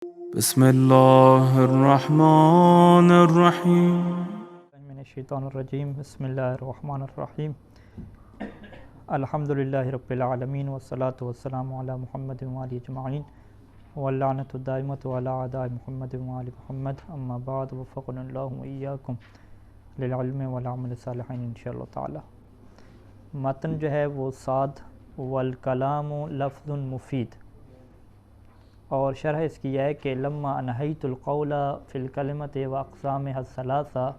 بسم اللہ الرحمن الرحیم من الشیطان الرجیم بسم اللہ الرحمن الرحیم الحمدللہ رب العالمین والصلاة والسلام علی محمد وآلہ اجمعین واللعنۃ الدائمۃ علی اعداء محمد وآل محمد اما بعد وفقنا اللہ وإیاکم للعلم والعمل الصالحین انشاءاللہ تعالی۔ متن جو ہے وہ صاد والکلام لفظ مفید، اور شرح اس کی ہے کہ لما انہیت القول فی الکلمۃ و اقسامها الثلاثہ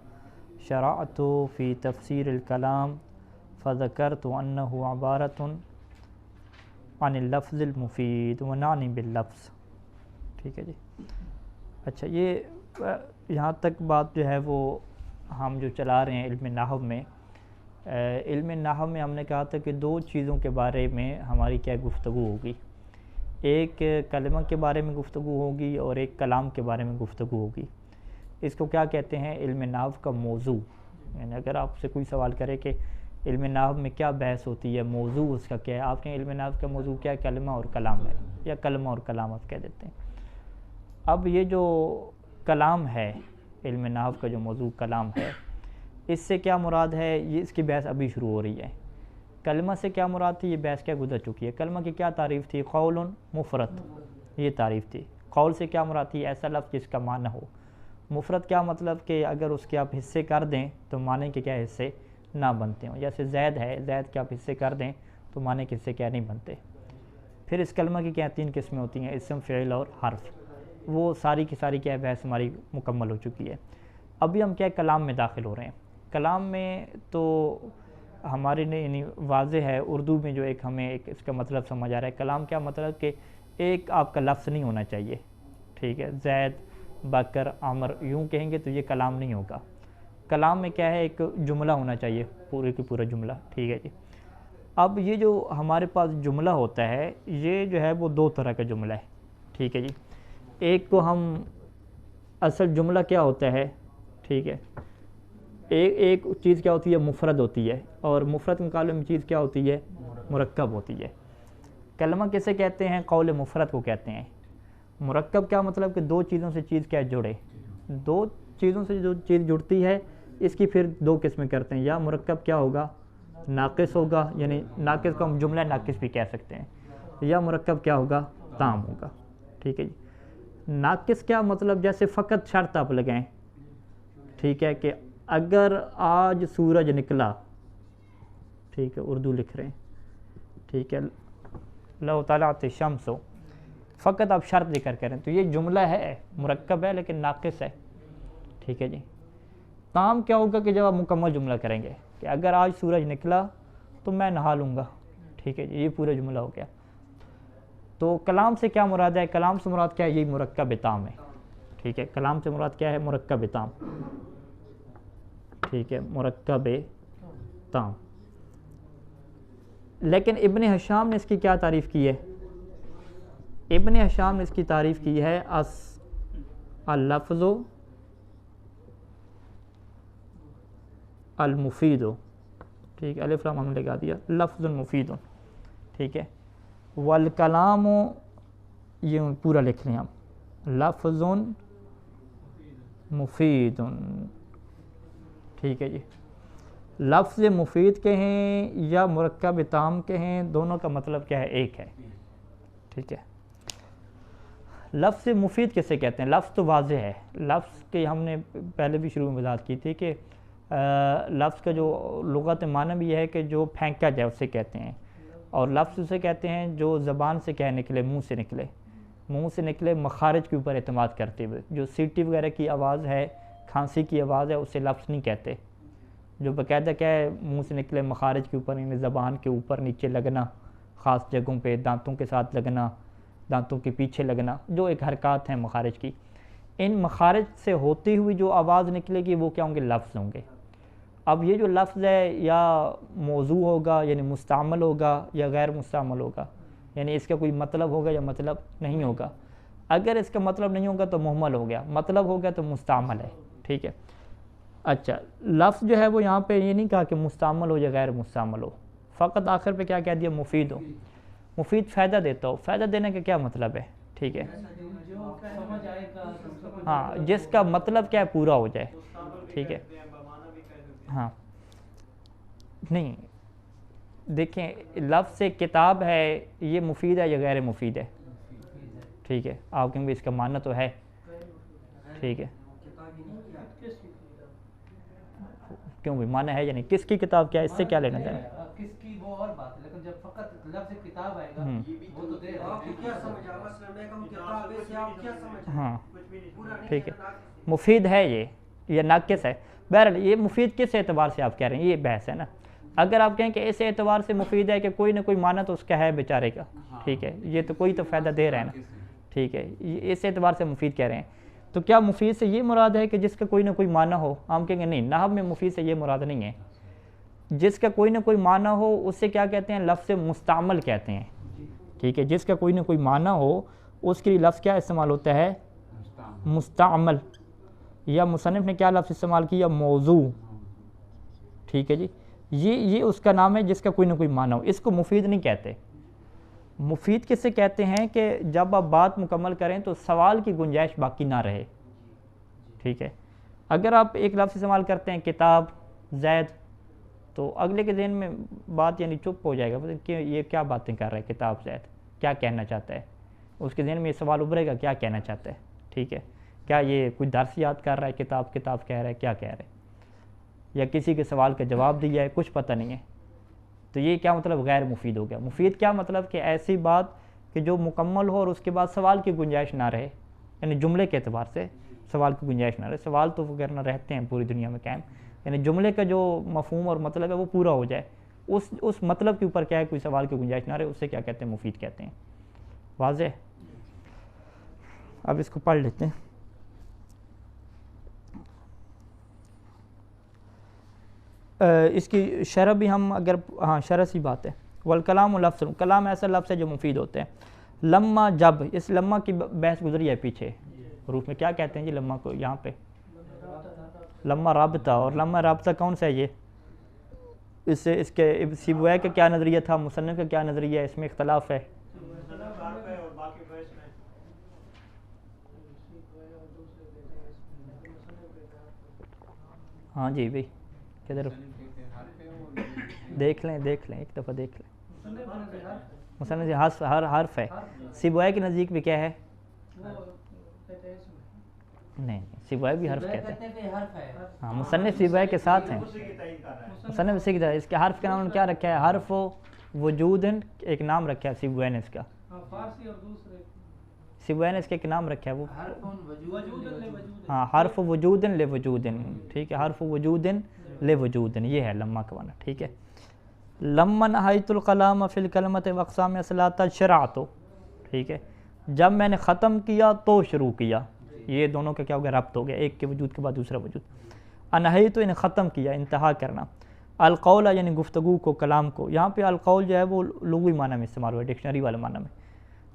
شرعت فی تفسیر الکلام فذکرت انہ عبارۃ عن اللفظ المفید ونعنی باللفظ۔ ٹھیک ہے جی، اچھا یہ یہاں تک بات جو ہے وہ ہم جو چلا رہے ہیں علم نحو میں۔ علم نحو میں ہم نے کہا تھا کہ دو چیزوں کے بارے میں ہماری کیا گفتگو ہوگی، ایک کلمہ کے بارے میں گفتگو ہوگی اور ایک کلام کے بارے میں گفتگو ہوگی۔ اس کو کیا کہتے ہیں؟ علم نحو کا موضوع۔ یعنی اگر آپ سے کوئی سوال کرے کہ علم نحو میں کیا بحث ہوتی ہے، موضوع اس کا کیا ہے، آپ نے علم نحو کا موضوع کیا ہے؟ کلمہ اور کلام ہے، یا کلمہ اور کلام آپ کہہ دیتے ہیں۔ اب یہ جو کلام ہے، علم نحو کا جو موضوع کلام ہے، اس سے کیا مراد ہے، یہ اس کی بحث ابھی شروع ہو رہی ہے۔ کلمہ سے کیا مراد تھی، یہ بحث کیا گزر چکی ہے۔ کلمہ کی کیا تعریف تھی؟ قول مفرد، یہ تعریف تھی۔ قول سے کیا مراد تھی؟ ایسا لفظ جس کا معنی ہو۔ مفرد کیا مطلب کہ اگر اس کے آپ حصے کر دیں تو معنی کے کیا حصے نہ بنتے ہوں۔ جیسے زید ہے، زید کے آپ حصے کر دیں تو معنی کے حصے کیا نہیں بنتے۔ پھر اس کلمہ کی کیا تین قسمیں ہوتی ہیں، اسم، فعل اور حرف۔ وہ ساری کی ساری کیا بحث ہماری مکمل ہو چکی ہے۔ ابھی ہم کیا کلام میں داخل ہو رہے ہیں۔ کلام میں تو ہمارے لیے یعنی واضح ہے، اردو میں جو ایک ہمیں ایک اس کا مطلب سمجھ آ رہا ہے۔ کلام کیا مطلب کہ ایک آپ کا لفظ نہیں ہونا چاہیے، ٹھیک ہے۔ زید، بکر، عمر یوں کہیں گے تو یہ کلام نہیں ہوگا۔ کلام میں کیا ہے، ایک جملہ ہونا چاہیے، پورے کی پورا جملہ، ٹھیک ہے جی۔ اب یہ جو ہمارے پاس جملہ ہوتا ہے، یہ جو ہے وہ دو طرح کا جملہ ہے، ٹھیک ہے جی۔ ایک کو ہم اصل جملہ کیا ہوتا ہے، ٹھیک ہے، ایک چیز کیا ہوتی ہے، مفرد ہوتی ہے، اور مفرد کے مقابلے میں چیز کیا ہوتی ہے، مرکب ہوتی ہے۔ کلمہ کیسے کہتے ہیں؟ قول مفرد کو کہتے ہیں۔ مرکب کیا مطلب کہ دو چیزوں سے چیز کیا جڑے، دو چیزوں سے جو چیز جڑتی ہے اس کی پھر دو قسمیں کرتے ہیں۔ یا مرکب کیا ہوگا، ناقص ہوگا، یعنی ناقص کو ہم جملہ ناقص بھی کہہ سکتے ہیں، یا مرکب کیا ہوگا، تام ہوگا، ٹھیک ہے جی۔ ناقص کیا مطلب، جیسے فقط شرط آپ لگائیں، ٹھیک ہے، کہ اگر آج سورج نکلا، ٹھیک ہے، اردو لکھ رہے ہیں، ٹھیک ہے، لو طلعت الشمس، فقط آپ شرط ذکر کریں تو یہ جملہ ہے، مرکب ہے لیکن ناقص ہے، ٹھیک ہے جی۔ تام کیا ہوگا کہ جب آپ مکمل جملہ کریں گے کہ اگر آج سورج نکلا تو میں نہا لوں گا، ٹھیک ہے جی، یہ پورا جملہ ہو گیا۔ تو کلام سے کیا مراد ہے؟ کلام سے مراد کیا ہے؟ یہ مرکب تام ہے، ٹھیک ہے۔ کلام سے مراد کیا ہے؟ مرکب تام، ٹھیک ہے، مرکب تام۔ لیکن ابن ہشام نے اس کی کیا تعریف کی ہے؟ ابن ہشام نے اس کی تعریف کی ہے اللفظ المفید، ٹھیک ہے، الف لام ہم نے لگا دیا، لفظ مفید، ٹھیک ہے۔ والکلام، یہ پورا لکھ لیں ہم، لفظ مفید، ٹھیک ہے جی۔ لفظ مفید کہیں یا مرکب تام کہیں، دونوں کا مطلب کیا ہے، ایک ہے، ٹھیک ہے۔ لفظ مفید کسے کہتے ہیں؟ لفظ تو واضح ہے، لفظ کے ہم نے پہلے بھی شروع میں وضاحت کی تھی کہ لفظ کا جو لغت معنی بھی ہے کہ جو پھینکا جائے اسے کہتے ہیں، اور لفظ اسے کہتے ہیں جو زبان سے کیا نکلے، منہ سے نکلے، منہ سے نکلے مخارج کے اوپر اعتماد کرتے ہوئے۔ جو سیٹی وغیرہ کی آواز ہے، کھانسی کی آواز ہے، اسے لفظ نہیں کہتے۔ جو باقاعدہ کیا ہے، منہ سے نکلے مخارج کے اوپر، یعنی زبان کے اوپر نیچے لگنا، خاص جگہوں پہ دانتوں کے ساتھ لگنا، دانتوں کے پیچھے لگنا، جو ایک حرکات ہیں مخارج کی، ان مخارج سے ہوتی ہوئی جو آواز نکلے گی وہ کیا ہوں گے، لفظ ہوں گے۔ اب یہ جو لفظ ہے یا موضوع ہوگا یعنی مستعمل ہوگا یا غیر مستعمل ہوگا، یعنی اس کا کوئی مطلب ہوگا یا مطلب نہیں ہوگا۔ اگر اس کا مطلب نہیں ہوگا تو مہمل ہو گیا، مطلب ہو گیا تو مستعمل ہے، ٹھیک ہے۔ اچھا، لفظ جو ہے وہ یہاں پہ یہ نہیں کہا کہ مستعمل ہو یا غیر مستعمل ہو، فقط آخر پہ کیا کہہ دیا، مفید ہو، مفید فائدہ دیتا ہو۔ فائدہ دینے کا کیا مطلب ہے، ٹھیک ہے، ہاں جس کا مطلب کیا ہے پورا ہو جائے، ٹھیک ہے. ہاں نہیں دیکھیں لفظ سے کتاب ہے یہ مفید ہے یا غیر مفید ہے؟ ٹھیک ہے آپ کہیں گے اس کا معنی تو ہے، ٹھیک ہے کیوں بھی معنی ہے یا نہیں، کس کی کتاب کیا ہے اس سے کیا لینا دینا؟ کس کی وہ اور بات ہے، لیکن جب فقط لفظ کتاب آئے گا وہ تو دے رہا ہے. ہاں ٹھیک ہے مفید ہے یہ ناقص ہے. بہرحال یہ مفید کس اعتبار سے آپ کہہ رہے ہیں یہ بحث ہے نا. اگر آپ کہیں کہ اس اعتبار سے مفید ہے کہ کوئی نہ کوئی معنی تو اس کا ہے بیچارے کا، ٹھیک ہے یہ تو کوئی تو فائدہ دے رہا ہے نا، ٹھیک ہے اس اعتبار سے مفید کہہ رہے ہیں. تو کیا مفید سے یہ مراد ہے کہ جس کا کوئی نہ کوئی معنی ہو؟ ہم کہیں گے نہیں، نحو میں مفید سے یہ مراد نہیں ہے. جس کا کوئی نہ کوئی معنی ہو اس سے کیا کہتے ہیں؟ لفظ مستعمل کہتے ہیں، ٹھیک ہے جس کا کوئی نہ کوئی معنی ہو اس کے لیے لفظ کیا استعمال ہوتا ہے؟ مستعمل. یا مصنف نے کیا لفظ استعمال کیا؟ موضوع. ٹھیک ہے جی یہ اس کا نام ہے جس کا کوئی نہ کوئی معنی ہو. اس کو مفید نہیں کہتے. مفید کس سے کہتے ہیں کہ جب آپ بات مکمل کریں تو سوال کی گنجائش باقی نہ رہے. ٹھیک ہے اگر آپ ایک لفظ استعمال کرتے ہیں کتاب زید تو اگلے کے ذہن میں بات یعنی چپ ہو جائے گا کہ یہ کیا باتیں کر رہا ہے کتاب زید، کیا کہنا چاہتا ہے. اس کے ذہن میں یہ سوال ابھرے گا کیا کہنا چاہتا ہے. ٹھیک ہے کیا یہ کوئی درس یاد کر رہا ہے، کتاب کہہ رہا ہے، کیا کہہ رہا ہے، یا کسی کے سوال کا جواب دیا ہے، کچھ پتہ نہیں ہے. تو یہ کیا مطلب؟ غیر مفید ہو گیا. مفید کیا مطلب؟ کہ ایسی بات کہ جو مکمل ہو اور اس کے بعد سوال کی گنجائش نہ رہے، یعنی جملے کے اعتبار سے سوال کی گنجائش نہ رہے. سوال تو وغیرہ نہ رہتے ہیں پوری دنیا میں قائم، یعنی جملے کا جو مفہوم اور مطلب ہے وہ پورا ہو جائے، اس مطلب کے اوپر کیا ہے کوئی سوال کی گنجائش نہ رہے، اسے کیا کہتے ہیں؟ مفید کہتے ہیں. واضح؟ اب اس کو پڑھ لیتے ہیں. اس کی شرح بھی ہم اگر ہاں شرح سی بات ہے. والکلام لفظ، کلام ایسا لفظ ہے جو مفید ہوتے ہیں. لما جب، اس لما کی بحث گزری ہے پیچھے حروف میں، کیا کہتے ہیں جی لما کو؟ یہاں پہ لما رابطہ، اور لما رابطہ کون سا ہے یہ؟ اس کے سیبویہ کا کیا نظریہ تھا، مصنف کا کیا نظریہ ہے؟ اس میں اختلاف ہے. ہاں جی بھائی کدھر دیکھ لیں ایک دفعہ دیکھ لیں. مصنف سے ہر حرف ہے. سیبویہ کے نزدیک بھی کیا ہے؟ نہیں سیبویہ بھی حرف کہتے ہیں. ہاں مصنف سیبویہ کے ساتھ ہیں. مصنف اسی کی طرح اس کے حرف کا نام کیا رکھا ہے؟ حرف وجود، ایک نام رکھا ہے سیبویہ نے اس کا. سیبویہ نے اس کا ایک نام رکھا ہے وہ ہاں حرف وجود لوجود. ٹھیک ہے حرف وجود لوجود یہ ہے لما کا معنی. ٹھیک ہے لما نہیت الکلام فی الکلمۃ واقسام اصلاۃ شرعت. ٹھیک ہے جب میں نے ختم کیا تو شروع کیا. یہ دونوں کا کیا ہو گیا؟ ربط ہو گیا، ایک کے وجود کے بعد دوسرا وجود. انہیت انہیں ختم کیا، انتہا کرنا. القول یعنی گفتگو کو، کلام کو. یہاں پہ القول جو ہے وہ لغوی معنی میں استعمال ہوا ہے، ڈکشنری والے معنی میں،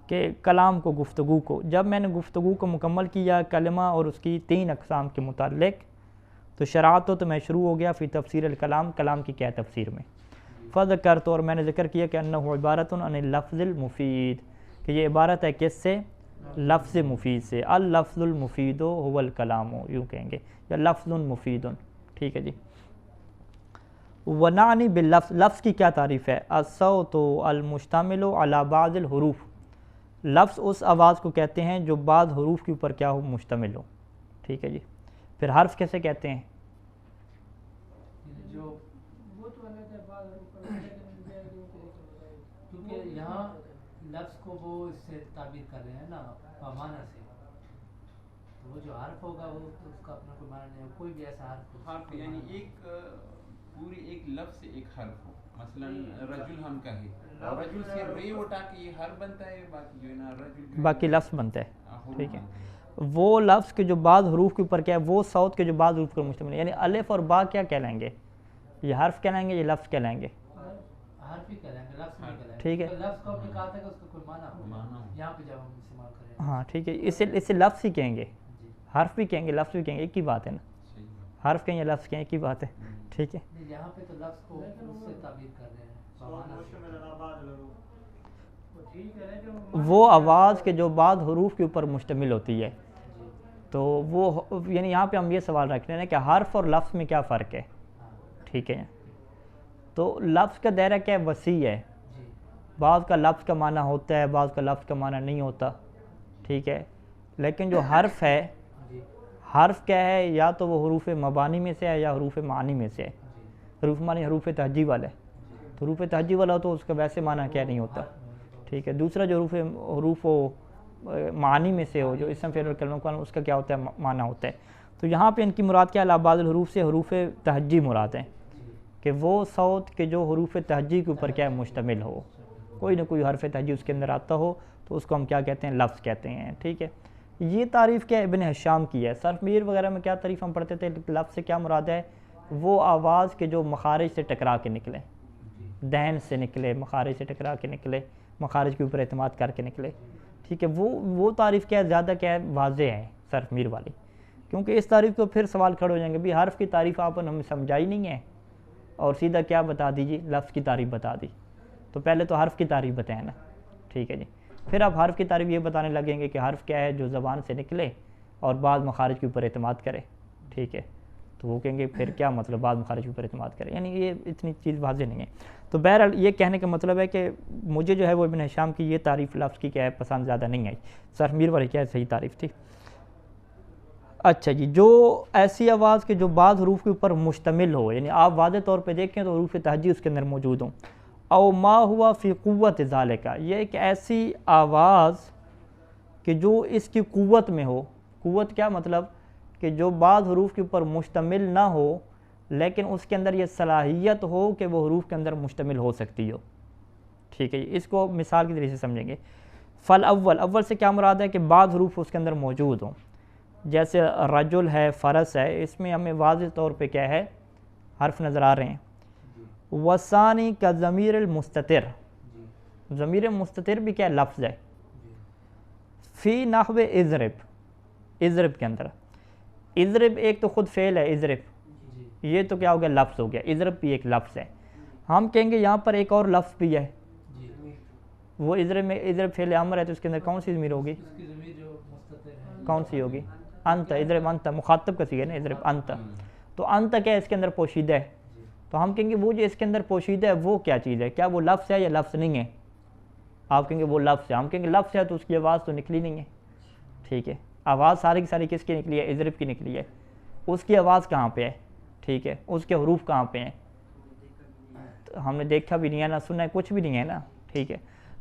کہ کلام کو، گفتگو کو. جب میں نے گفتگو کو مکمل کیا کلمہ اور اس کی 3 اقسام کے متعلق تو شرعت تو میں شروع ہو گیا فی تفسیر الکلام، کلام کی کیا تفسیر میں. فذکرت اور میں نے ذکر کیا کہ انہ عبارۃ عن اللفظ المفید، کہ یہ عبارت ہے کس سے؟ لفظ مفید سے. اللفظ المفید هو الکلام، یوں کہیں گے، یا لفظ مفید. ٹھیک ہے جی. ونعنی باللفظ، لفظ کی کیا تعریف ہے؟ الصوت المشتمل علی بعض الحروف، لفظ اس آواز کو کہتے ہیں جو بعض حروف کے اوپر کیا ہو؟ مشتمل ہو. ٹھیک ہے جی. پھر حرف کیسے کہتے ہیں؟ کیونکہ یہاں لفظ کو وہ اس سے تعبیر کر رہے ہیں نا معنی سے، تو وہ جو حرف ہوگا وہ تو اس کا اپنا کوئی معنی نہیں ہے. کوئی بھی ایسا حرف یعنی ایک پوری ایک لفظ سے ایک حرف ہو، مثلا رجل ہم کہیں اور رجل سے رے اٹھا کے یہ حرف بنتا ہے، باقی جو ہے نا رجل باقی لفظ بنتا ہے. ٹھیک ہے وہ لفظ کے جو بعض حروف کے اوپر کیا ہے؟ وہ صوت کے جو بعض حروف پر مشتمل ہے. یعنی الف اور با کیا کہلائیں گے؟ یہ حرف کہلائیں گے، یہ لفظ کہلائیں گے. حرف ہی کہلائیں گے، لفظ نہیں کہلائیں گے. ٹھیک ہے لفظ کو ہم نے کہا تھا کہ اس کا کوئی معنی ہو، یہاں پہ جب ہم استعمال کر رہے ہیں ہاں ٹھیک ہے اسے لفظ ہی کہیں گے، حرف بھی کہیں گے، لفظ بھی کہیں گے، ایک ہی بات ہے نا. حرف کہیں یا لفظ کہیں ایک ہی بات ہے. ٹھیک ہے یہاں پہ تو لفظ کو اس سے تعبیر کر رہے ہیں. وہ آواز کے جو بعض حروف کے اوپر مشتمل ہوتی ہے. تو وہ یعنی یہاں پہ ہم یہ سوال رکھ رہے ہیں کہ حرف اور لفظ میں کیا فرق ہے. ٹھیک ہے, تو لفظ کا دائرہ کیا وسیع ہے. بعض کا لفظ کا معنی ہوتا ہے, بعض کا لفظ کا معنی نہیں ہوتا. ٹھیک ہے, لیکن جو حرف ہے, حرف کیا ہے, یا تو وہ حروف مبانی میں سے ہے یا حروف معانی میں سے ہے. حروف معنی حروف تہجی والا ہے, تو حروف تہجی والا ہو تو اس کا ویسے معنی کیا نہیں ہوتا. ٹھیک ہے, دوسرا جو حروف و معانی میں سے ہو, جو اسم فعل اور کلمہ کا اس کا کیا ہوتا ہے, معنی ہوتا ہے. تو یہاں پہ ان کی مراد کیا ہے, بعض الحروف سے حروف تہجی مراد ہیں, کہ وہ صوت کے جو حروف تہجی کے اوپر کیا ہے مشتمل ہو, کوئی نہ کوئی حرف تہجی اس کے اندر آتا ہو, تو اس کو ہم کیا کہتے ہیں, لفظ کہتے ہیں. ٹھیک ہے, یہ تعریف کیا ابن ہشام کی ہے. صرف میر وغیرہ میں کیا تعریف ہم پڑھتے تھے, لفظ سے کیا مراد ہے, وہ آواز کے جو مخارج سے ٹکرا کے نکلے, دہن سے نکلے, مخارج سے ٹکرا کے نکلے, مخارج کے اوپر اعتماد کر کے نکلے. ٹھیک ہے, وہ تعریف کیا ہے, زیادہ کیا ہے, واضح ہے صرف میر والی, کیونکہ اس تعریف کو پھر سوال کھڑے ہو جائیں گے, بھی حرف کی تعریف آپ نے ہمیں سمجھائی نہیں ہے اور سیدھا کیا بتا دیجیے, لفظ کی تعریف بتا دی. تو پہلے تو حرف کی تعریف بتائیں نا. ٹھیک ہے جی, پھر آپ حرف کی تعریف یہ بتانے لگیں گے کہ حرف کیا ہے, جو زبان سے نکلے اور بعض مخارج کے اوپر اعتماد کرے. ٹھیک ہے, تو وہ کہیں گے پھر کیا مطلب بعض مخارج کے اوپر اعتماد کرے, یعنی یہ اتنی چیز واضح نہیں ہے. تو بہرحال یہ کہنے کا مطلب ہے کہ مجھے جو ہے وہ ابن ہشام کی یہ تعریف لفظ کی کیا ہے پسند زیادہ نہیں آئی. صرف میر والی کیا ہے صحیح تعریف تھی. اچھا جی, جو ایسی آواز کے جو بعض حروف کے اوپر مشتمل ہو, یعنی آپ واضح طور پہ دیکھیں تو حروف تہجی اس کے اندر موجود ہوں. او ما ہوا فی قوت ذالکا, یہ ایک ایسی آواز کہ جو اس کی قوت میں ہو. قوت کیا مطلب, کہ جو بعض حروف کے اوپر مشتمل نہ ہو لیکن اس کے اندر یہ صلاحیت ہو کہ وہ حروف کے اندر مشتمل ہو سکتی ہو. ٹھیک ہے, اس کو مثال کی ذریعے سے سمجھیں گے. فل اول سے کیا مراد ہے, کہ بعض حروف اس کے اندر موجود ہوں, جیسے رجل ہے, فرس ہے, اس میں ہمیں واضح طور پہ کیا ہے حرف نظر آ رہے ہیں. وثانی کا ضمیر المستتر, ضمیر مستتر بھی کیا لفظ ہے. فی نحو اضرب, اضرب کے اندر, اضرب ایک تو خود فعل ہے اضرب, یہ تو کیا ہو گیا, لفظ ہو گیا. اضرب بھی ایک لفظ ہے. ہم کہیں گے یہاں پر ایک اور لفظ بھی ہے, وہ اضرب میں, اضرب فعل امر ہے تو اس کے اندر کون سی ضمیر ہوگی, کون سی ہوگی, انت. اضرب انت مخاطب کا صیغہ ہے نا, اضرب انت. تو انت کیا ہے, اس کے اندر پوشیدہ ہے. تو ہم کہیں گے وہ جو اس کے اندر پوشیدہ ہے وہ کیا چیز ہے, کیا وہ لفظ ہے یا لفظ نہیں ہے. آپ کہیں گے وہ لفظ ہے, ہم کہیں گے لفظ ہے تو اس کی آواز تو نکلی نہیں ہے. ٹھیک ہے, آواز ساری کی ساری کس کی نکلی ہے, اضرب کی نکلی ہے. اس کی آواز کہاں پہ ہے, ٹھیک ہے, اس کے حروف کہاں پہ ہیں, ہم نے دیکھا بھی نہیں ہے, نہ سنا ہے, کچھ بھی نہیں ہے نا. ٹھیک ہے,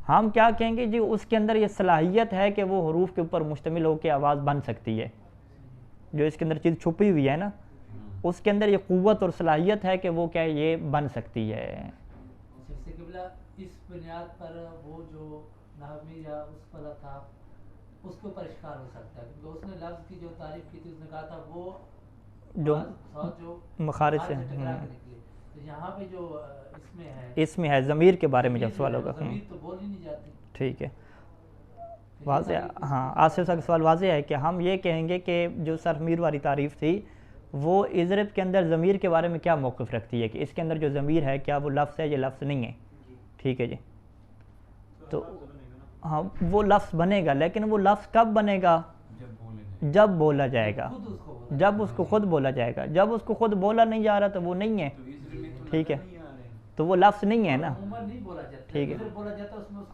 ہم کیا کہیں گے جی, اس کے اندر یہ صلاحیت ہے کہ وہ حروف کے اوپر مشتمل ہو کے آواز بن سکتی ہے. جو اس کے اندر چیز چھپی ہوئی ہے نا, اس کے اندر یہ قوت اور صلاحیت ہے کہ وہ کیا یہ بن سکتی ہے. اس بنیاد پر وہ جو نحوی یا اس والا تھا اس کے اوپر اشکال ہو سکتا ہے, کیونکہ اس نے لفظ کی جو تعریف کی تھی اس نے کہا تھا وہ جو مخارج سے تو یہاں پہ جو اس میں ہے ضمیر کے بارے میں جب سوال ہوگا, ضمیر تو بول ہی نہیں جاتی. ٹھیک ہے, واضح. ہاں, آصف صاحب کا سوال واضح ہے کہ ہم یہ کہیں گے کہ جو صرف میر والی تعریف تھی وہ اضرب کے اندر ضمیر کے بارے میں کیا موقف رکھتی ہے, کہ اس کے اندر جو ضمیر ہے کیا وہ لفظ ہے یا لفظ نہیں ہے. ٹھیک ہے جی, تو ہاں وہ لفظ بنے گا, لیکن وہ لفظ کب بنے گا, جب بولا جائے گا, جب اس کو خود بولا جائے گا. جب اس کو خود بولا نہیں جا رہا تو وہ نہیں ہے. ٹھیک ہے, تو وہ لفظ نہیں ہے نا. ٹھیک ہے,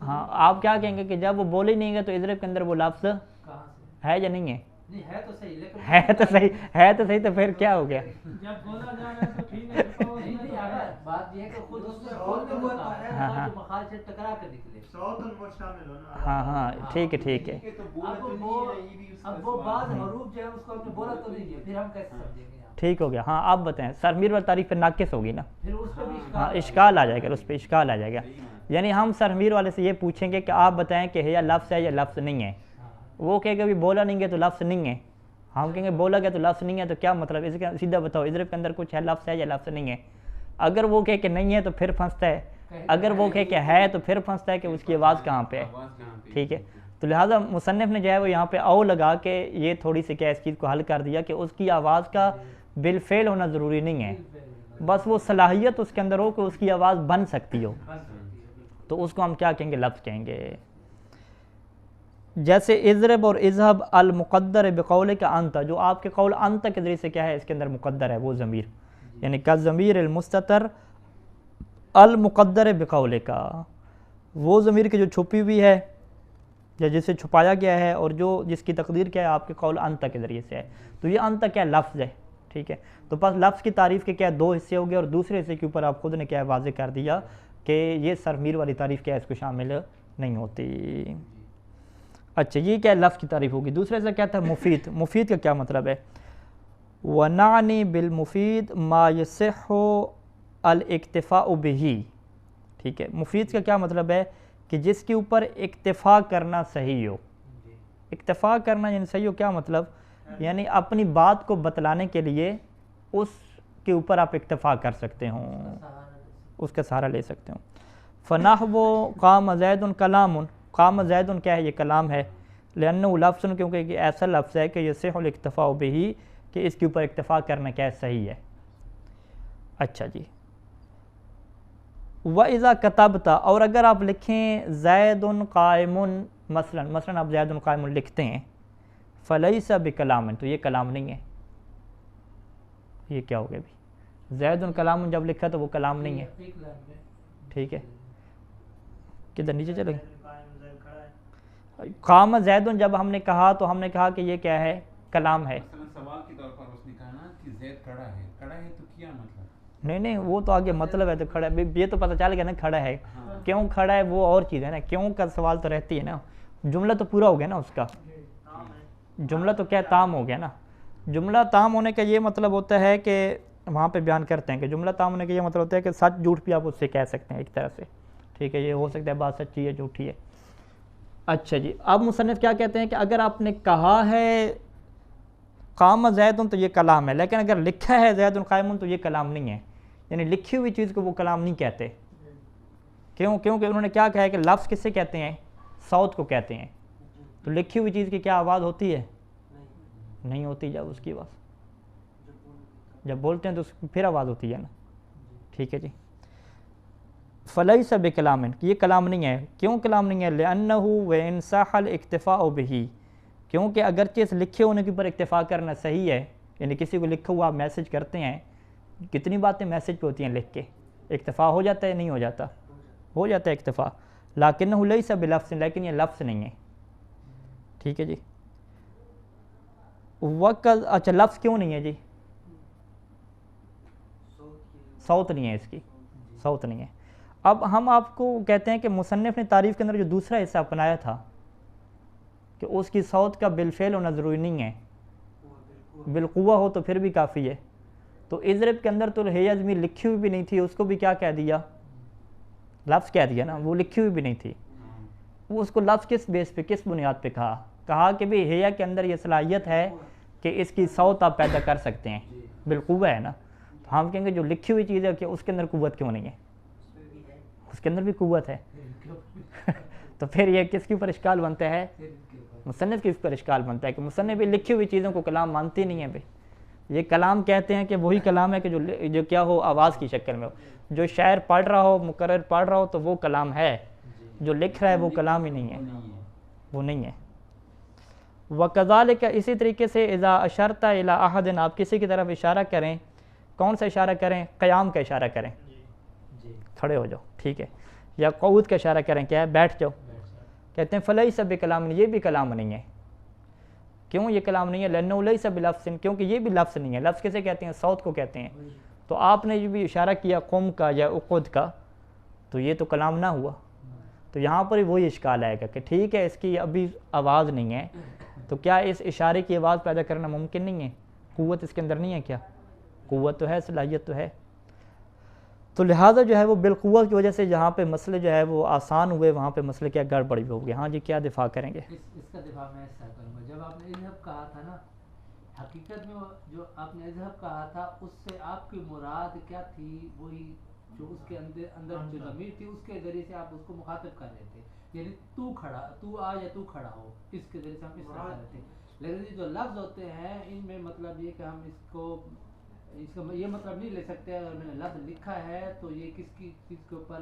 ہاں, آپ کیا کہیں گے کہ جب وہ بولے نہیں گا تو اضرب کے اندر وہ لفظ ہے یا نہیں ہے, ہے تو صحیح, ہے تو صحیح, ہے تو صحیح, تو پھر کیا ہو گیا. جب بولا جا رہا ہے تو ٹھیک ہے, بات یہ ہے کہ خود اس میں بولنے ہوتا ہے جو مخارج سے ٹکرا کر نکلے. ہاں ہاں, ٹھیک ہے, ٹھیک ہے. اب وہ بعض حروف جو ہے اس کو ہم نے بولا تو نہیں ہے, پھر ہم کیسے سمجھیں گے. ٹھیک ہو گیا. ہاں, آپ بتائیں, سر میر والی تعریف پہ ناقص ہوگی نا, پھر اس پہ بھی ہاں اشکال آ جائے گا, اس پہ اشکال آ جائے گا. یعنی ہم سر میر والے سے یہ پوچھیں گے کہ آپ بتائیں کہ یا لفظ ہے یا لفظ نہیں ہے. وہ کہے گا بھی بولا نہیں گے تو لفظ نہیں ہے. ہم کہیں گے بولا گیا تو لفظ نہیں ہے, تو کیا مطلب, اس کا سیدھا بتاؤ اضرب کے اندر کچھ ہے, لفظ ہے یا لفظ نہیں ہے. اگر وہ کہے کہ نہیں ہے تو پھر پھنستا ہے, اگر وہ کہے کہ ہے تو پھر پھنستا ہے کہ اس کی آواز کہاں پہ ہے. ٹھیک ہے, تو لہٰذا مصنف نے جو ہے وہ یہاں پہ او لگا کے یہ تھوڑی سی کیا اس چیز کو حل کر دیا کہ اس کی آواز کا بالفعل ہونا ضروری نہیں ہے, بس وہ صلاحیت اس کے اندر ہو کہ اس کی آواز بن سکتی ہو. تو اس کو ہم کیا کہیں گے؟ لفظ کہیں گے. جیسے اضرب اور اذهب المقدر بقول کا انت، جو آپ کے قول انت کے ذریعے سے کیا ہے؟ اس کے اندر مقدر ہے وہ ضمیر، یعنی کا ضمیر المستتر المقدر بقول کا، وہ ضمیر کی جو چھپی ہوئی ہے یا جسے چھپایا گیا ہے اور جو جس کی تقدیر کیا ہے؟ آپ کے قول انت کے ذریعے سے ہے. تو یہ انت کیا لفظ ہے. ٹھیک ہے، تو بس لفظ کی تعریف کے کیا دو حصے ہو گئے، اور دوسرے حصے کے اوپر آپ خود نے کیا ہے واضح کر دیا کہ یہ صرف میر والی تعریف کیا ہے اس کو شامل نہیں ہوتی. اچھا، یہ کیا لفظ کی تعریف ہوگی. دوسرے سے کیا تھا؟ مفید. مفید کا کیا مطلب ہے؟ وَنَعْنِي بِالْمُفِيد مَا يَصِحُّ الْاِكْتِفَاءُ بِهِ. ٹھیک ہے، مفید کا کیا مطلب ہے؟ کہ جس کے اوپر اکتفا کرنا صحیح ہو. اکتفا کرنا یعنی صحیح ہو کیا مطلب؟ یعنی اپنی بات کو بتلانے کے لیے اس کے اوپر آپ اکتفا کر سکتے ہوں، اس کا سہارا لے سکتے ہوں. فَنَحْوُ قَامَ زَيْدٌ كَلَامٌ. قام زید کیا ہے؟ یہ کلام ہے. لأنه لفظ، کیونکہ یہ ایسا لفظ ہے کہ یصح الاکتفاء به، کہ اس کے اوپر اکتفا کرنا کیا ہے؟ صحیح ہے. اچھا جی. وَإِذَا كَتَبْتَ، اور اگر آپ لکھیں زید قائم، مثلا آپ زید قائم لکھتے ہیں، فلیس بکلام، تو یہ کلام نہیں ہے. یہ کیا ہو گیا بھی؟ زید کلام جب لکھا تو وہ کلام نہیں ہے. ٹھیک ہے، کدھر نیچے چلیں گے؟ قام زید جب ہم نے کہا تو ہم نے کہا کہ یہ کیا ہے؟ کلام ہے. مثلا سوال کے طور پر اس نے کہا نا کہ زید کھڑا ہے. کھڑا ہے تو کیا مطلب؟ نہیں وہ تو آگے مطلب ہے تو کھڑا ہے، یہ تو پتہ چل گیا نا کھڑا ہے. کیوں کھڑا ہے وہ اور چیز ہے نا، کیوں کا سوال تو رہتی ہے نا. جملہ تو پورا ہو گیا نا اس کا. جملہ تو کیا تام ہو گیا نا. جملہ تام ہونے کا یہ مطلب ہوتا ہے کہ وہاں پہ بیان کرتے ہیں کہ جملہ تام ہونے کا یہ مطلب ہوتا ہے کہ سچ جھوٹ بھی آپ اس سے کہہ سکتے ہیں ایک طرح سے. ٹھیک ہے، یہ ہو سکتا ہے بات سچی ہے جھوٹی ہے. اچھا جی، اب مصنف کیا کہتے ہیں کہ اگر آپ نے کہا ہے قام زید تو یہ کلام ہے، لیکن اگر لکھا ہے زید قائم تو یہ کلام نہیں ہے. یعنی لکھی ہوئی چیز کو وہ کلام نہیں کہتے. کیونکہ انہوں نے کیا کہا ہے کہ لفظ کس سے کہتے ہیں؟ صوت کو کہتے ہیں. تو لکھی ہوئی چیز کی کیا آواز ہوتی ہے؟ نہیں ہوتی. جب اس کی آواز جب بولتے ہیں تو اس کی پھر آواز ہوتی ہے نا. ٹھیک ہے جی. فلیس بکلام، یہ کلام نہیں ہے. کیوں کلام نہیں ہے؟ لأنہ وإن صح الاکتفاء به، کیونکہ اگرچہ اس لکھے ہونے کے اوپر اکتفا کرنا صحیح ہے، یعنی کسی کو لکھا ہوا آپ میسج کرتے ہیں، کتنی باتیں میسج پہ ہوتی ہیں لکھ کے، اکتفا ہو جاتا ہے نہیں ہو جاتا؟ ہو جاتا ہے اکتفا. لیکنہ لیس بلفظ، لیکن یہ لفظ نہیں ہے. ٹھیک ہے جی. اچھا لفظ کیوں نہیں ہے جی؟ صوت نہیں ہے اس کی، صوت نہیں ہے. اب ہم آپ کو کہتے ہیں کہ مصنف نے تعریف کے اندر جو دوسرا حصہ اپنایا تھا کہ اس کی صوت کا بالفعل ہونا ضروری نہیں ہے، بالقوہ ہو تو پھر بھی کافی ہے. تو اضرب کے اندر تو ہے ضمیر لکھی ہوئی بھی نہیں تھی، اس کو بھی کیا کہہ دیا؟ لفظ کہہ دیا نا. وہ لکھی ہوئی بھی نہیں تھی، وہ اس کو لفظ کس بیس پہ، کس بنیاد پہ کہا کہ بھی حیا کے اندر یہ صلاحیت ہے کہ اس کی صوت آپ پیدا کر سکتے ہیں، بالقوہ ہے نا. تو ہم کہیں گے جو لکھی ہوئی چیز ہے کہ اس کے اندر قوت کیوں نہیں ہے؟ اس کے اندر بھی قوت ہے. تو پھر یہ کس کے اوپر اشکال بنتا ہے؟ مصنف کے اوپر اشکال بنتا ہے کہ مصنف بھی لکھی ہوئی چیزوں کو کلام مانتی نہیں ہے. بھائی یہ کلام کہتے ہیں کہ وہی کلام ہے کہ جو کیا ہو؟ آواز کی شکل میں ہو. جو شاعر پڑھ رہا ہو، مقرر پڑھ رہا ہو تو وہ کلام ہے. جو لکھ رہا ہے وہ کلام ہی نہیں ہے، وہ نہیں ہے. وَكَذَلِكَ، اسی طریقے سے اذا اشرت الی احد، آپ کسی کی طرف اشارہ کریں، کون سا اشارہ کریں؟ قیام کا اشارہ کریں، کھڑے ہو جاؤ. ٹھیک ہے. یا قعود کا اشارہ کریں، کیا ہے؟ بیٹھ جاؤ. کہتے ہیں فلیس بکلام، یہ بھی کلام نہیں ہے. کیوں یہ کلام نہیں ہے؟ لأنہ لیس بلفظ، کیونکہ یہ بھی لفظ نہیں ہے. لفظ کسے کہتے ہیں؟ صوت کو کہتے ہیں. تو آپ نے جو بھی اشارہ کیا قم کا یا اقعد کا، تو یہ تو کلام نہ ہوا. تو یہاں پر وہی اشکال آئے گا کہ ٹھیک ہے اس کی ابھی آواز نہیں ہے، تو کیا اس اشارے کی آواز پیدا کرنا ممکن نہیں ہے؟ قوت اس کے اندر نہیں ہے کیا؟ قوت تو ہے، صلاحیت تو ہے. تو لہٰذا جو ہے وہ بالقوت کی وجہ سے جہاں پہ مسئلے جو ہے وہ آسان ہوئے، وہاں پہ مسئلے کیا گڑبڑی ہو گئے. ہاں جی، کیا دفاع کریں گے؟ اس کا دفاع میں ایسا کروں گا. جب آپ نے اذهب کہا تھا نا، حقیقت میں جو آپ نے اذهب کہا تھا اس سے آپ کی مراد کیا تھی؟ وہی جو اس کے اندر جو ضمیر تھی اس کے ذریعے سے آپ اس کو مخاطب کر رہے تھے. یعنی تو کھڑا، تو آ یا تو کھڑا ہو، اس کے ذریعے سے ہم اس طرح کر رہے تھے. لیکن یہ جو لفظ ہوتے ہیں ان میں مطلب یہ کہ ہم اس کا یہ مطلب نہیں لے سکتے اگر میں نے لفظ لکھا ہے تو یہ کس کی چیز کے اوپر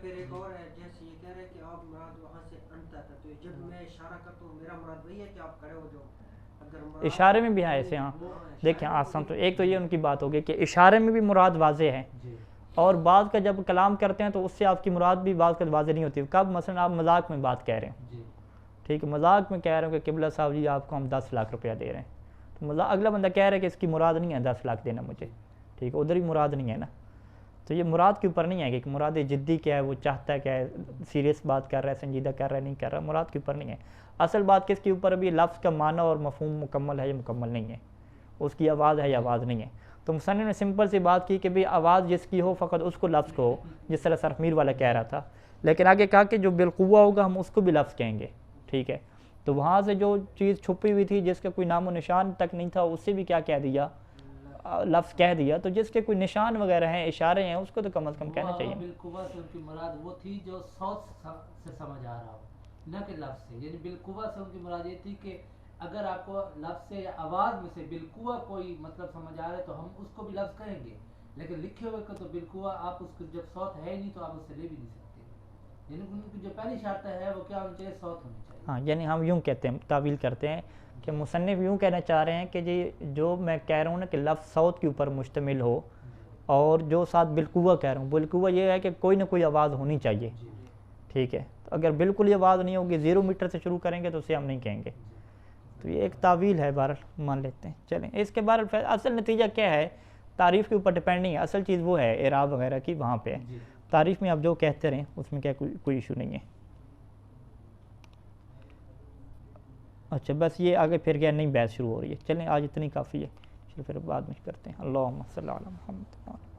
پھر ایک اور ہے جیسے یہ کہہ رہے ہیں کہ آپ مراد وہاں سے انتا تھا تو جب میں اشارہ کرتا ہوں میرا مراد وہی ہے کہ آپ کھڑے ہو جاؤ اگر مراد اشارے میں بھی ہے ایسے ہاں دیکھیں آسان تو ایک تو یہ ان کی بات ہوگی کہ اشارے میں بھی مراد واضح ہے جی اور بعض کا جب کلام کرتے ہیں تو اس سے آپ کی مراد بھی بعض کا واضح نہیں ہوتی کب مثلا آپ مذاق میں بات کہہ رہے ہیں جی ٹھیک ہے مذاق میں کہہ رہے ہو کہ قبلہ صاحب جی آپ کو ہم 10 لاکھ روپیہ دے رہے ہیں تو مذاق اگلا بندہ کہہ رہا ہے کہ اس کی مراد نہیں ہے 10 لاکھ دینا مجھے ٹھیک ہے ادھر ہی مراد نہیں ہے نا تو یہ مراد کے اوپر نہیں ہے کہ مراد جدی کیا ہے وہ چاہتا ہے کیا ہے سیریس بات کر رہا ہے سنجیدہ کر رہا ہے نہیں کر رہا مراد کے اوپر نہیں ہے اصل بات کس کے اوپر ابھی لفظ کا معنی اور مفہوم مکمل ہے یا مکمل نہیں ہے اس کی آواز ہے یا آواز نہیں ہے تو مصنف نے سمپل سی بات کی کہ بھی آواز جس کی ہو فقط اس کو لفظ کو جس طرح صرف میر والا کہہ رہا تھا لیکن آگے کہا کہ جو بالقوہ ہوگا ہم اس کو بھی لفظ کہیں گے ٹھیک ہے تو وہاں سے جو چیز چھپی ہوئی تھی جس کا کوئی نام و نشان تک نہیں تھا اس سے بھی کیا کہہ دیا لفظ کہہ دیا تو جس کے کوئی نشان وغیرہ ہیں اشارے ہیں اس کو تو کم از کم کہنا چاہیے بالقوہ سے ان کی مراد وہ تھی جو صوت سے سمجھ آ رہا ہو نہ کہ لفظ سے یعنی بالقوہ سے ان کی مراد یہ تھی کہ اگر آپ کو لفظ سے یا آواز میں سے بالقوہ کوئی مطلب سمجھ آ رہا ہے تو ہم اس کو بھی لفظ کہیں گے لیکن لکھے ہوئے کو تو بالقوہ آپ اس کو جب صوت ہے نہیں تو آپ اس سے لے بھی نہیں سکتے یعنی ان کی جو پہلی شرط ہے وہ کیا ہونی چاہیے صوت ہونی چاہیے ہاں یعنی ہم یوں کہتے ہیں تعویل کرتے ہیں کہ مصنف یوں کہنا چاہ رہے ہیں کہ جی جو میں کہہ رہا ہوں نا کہ لفظ صوت کے اوپر مشتمل ہو اور جو ساتھ بالقوہ کہہ رہا ہوں بالقوہ یہ ہے کہ کوئی نہ کوئی آواز ہونی چاہیے ٹھیک ہے تو اگر بالکل یہ آواز نہیں ہوگی 0 میٹر سے شروع کریں گے تو اسے ہم نہیں کہیں گے تو یہ ایک تعویل ہے بہرحال مان لیتے ہیں چلیں اس کے بہرحال اصل نتیجہ کیا ہے تعریف کے اوپر ڈپینڈ نہیں ہے اصل چیز وہ ہے اعراب وغیرہ کی وہاں پہ ہے تعریف میں آپ جو کہتے رہیں اس میں کیا کوئی ایشو نہیں ہے اچھا بس یہ آگے پھر کیا نئی بحث شروع ہو رہی ہے چلیں آج اتنی کافی ہے چلو پھر بعد میں کرتے ہیں اللہم صلی علی محمد